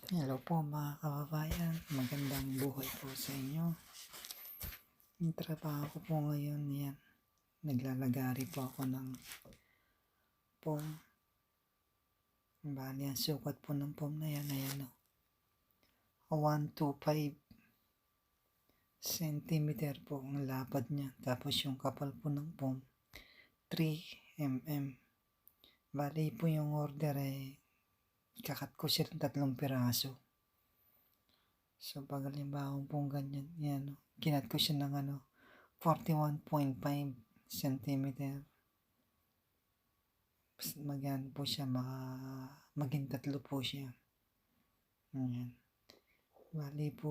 Hello po mga kababayan, magandang buhay po sa inyo. Yung trabaho ko po ngayon, yan, naglalagari po ako ng foam. Bali, ang sukat po ng foam na yan, ayan o, 125 centimeter po ang lapad niya. Tapos yung kapal po ng foam, 3 mm. Bali po yung order kakat ko siya ng 3 piraso. So pag halimbawa pong ganyan, yan, kinat ko siya ng 41.5 centimeter. Magyan po siya, maging 3 po siya. Ayan. Bali po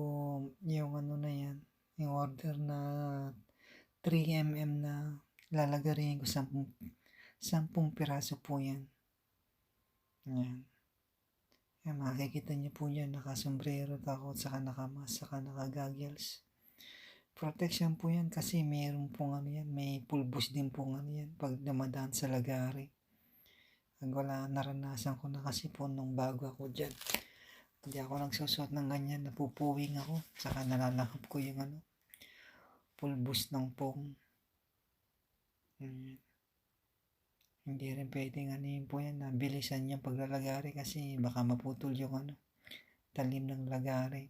yung na yan, yung order na 3 mm na lalagarin ko 10 piraso po yan. Ayan. Ayan, makikita niyo po yan, nakasombrero ako, saka nakamas, saka nakagaggles. Protection po yan kasi mayroon pong yan, may pulbos din pong yan pag dumadaan sa lagari. Wala, naranasan ko na kasi po nung bago ako dyan. Hindi ako nagsusuot ng ganyan, napupuwing ako, saka nalalakap ko yung pulbos ng foam. Hindi rin pwedeng po yan, bilisan yung paglalagari kasi baka maputol yung talim ng lagari.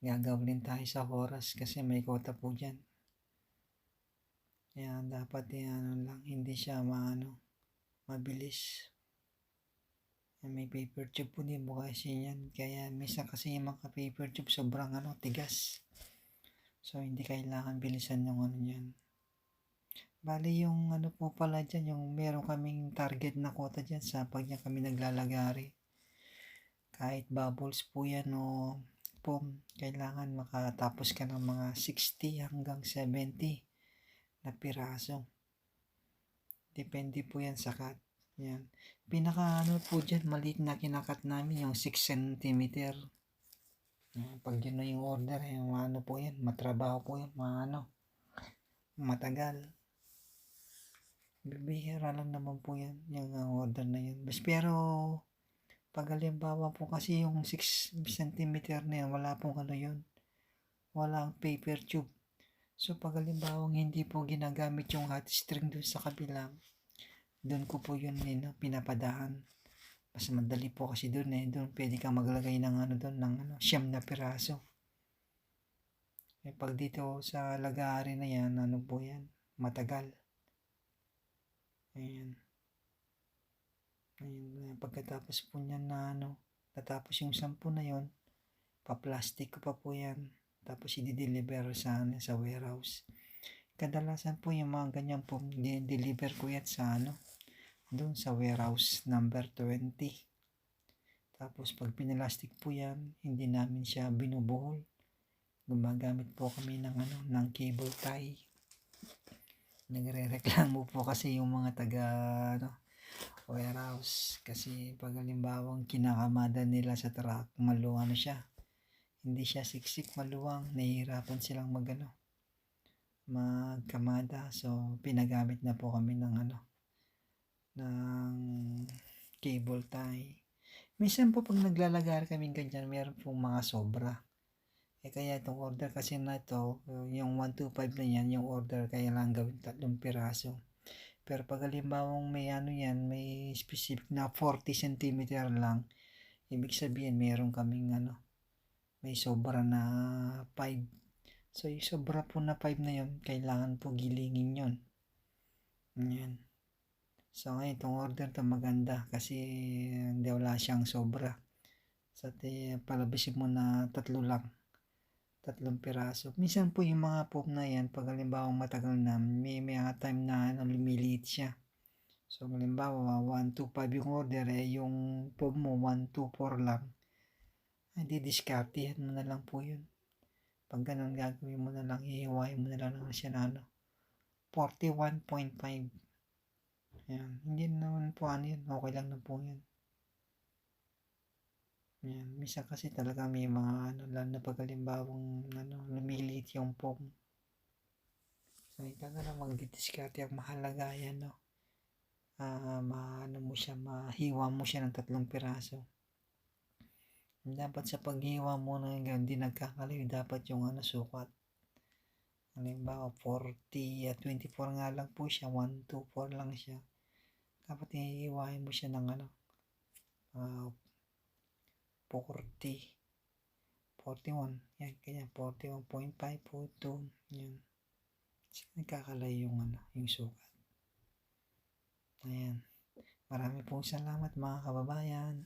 Gagawin tayo sa oras kasi may kota po dyan. Kaya dapat lang, hindi siya mabilis. May paper tube po din po kasi yan. Kaya minsan kasi yung mga paper tube sobrang tigas. So hindi kailangan bilisan yung yan. Bali yung po pala dyan, yung meron kaming target na quota dyan sa pag niya kami naglalagari. Kahit bubbles po yan o foam, kailangan makatapos ka ng mga 60 hanggang 70 na piraso. Depende po yan sa cut. Yan. Pinaka po dyan, maliit na kinakat namin yung 6 cm. Pag yun na yung order, yung po yan, matrabaho po yan, matagal. Bibihira lang naman po yan, yung order na yun. Pero, pag halimbawa po kasi yung 6 cm na yan, wala pong yun. Walang paper tube. So, pag halimbawa hindi po ginagamit yung hot string dun sa kabilang, doon ko po yun pinapadaan. Mas madali po kasi doon doon pwede kang maglagay ng doon ng 9 na piraso. Pag dito sa lagari na yan, po yan, matagal. Ayan. Pagkatapos po niyan na tatapos yung 10 na yon, pa-plastic ko pa po yan. Tapos i-deliver sa warehouse. Kadalasan po yung mga ganyan po, deliver ko yan sa doon sa warehouse number 20. Tapos pag pinalastik po yan, hindi namin siya binubuhol. Gumagamit po kami ng cable tie. Nagre-reklamo po kasi yung mga taga warehouse kasi pag halimbawang kinakamada nila sa truck, maluwang siya. Hindi siya siksik, maluwang, nahihirapan silang magkamada. So pinagamit na po kami ng cable tie. Minsan po pag naglalagari kami ganyan, meron pong mga sobra. Kaya itong order kasi na ito, yung 125 na yan, yung order kaya lang gawin 3 piraso. Pero pag halimbawang may yan, may specific na 40 cm lang, ibig sabihin meron kaming may sobra na 5. So yung sobra po na 5 na yun, kailangan po gilingin yun. Yan. So ngayon itong order to maganda kasi hindi wala siyang sobra. So palabisin mo na 3 lang. 3 piraso. Minsan po yung mga foam na yan, pag halimbawa matagal na, may time na lumiliit siya. So halimbawa 125 yung order, yung foam mo 124 lang. Hindi, diskartehan mo na lang po yun. Pag ganun, gagawin mo na lang, ihiwain mo na lang siya na 41.5. Yan. Hindi naman po yan. Okay lang na po yan. Yan. Minsan kasi talaga may mga lalo na pag halimbawang lumiliit yung foam. So, ito na lang magdidiskarte. Ang mahalaga yan, mo siya, mahiwa mo siya ng 3 piraso. Dapat sa paghiwa mo na hindi nagkakalayo, dapat yung sukat. Halimbawa, 40 at 24 nga lang po siya, 1, 2, 4 lang siya. Dapat iiwain mo siya ng 40, 41, yan, kanya 41.5, 42, yan. Kasi nagkakalayo yung sukat. Ayan. Marami pong salamat mga kababayan.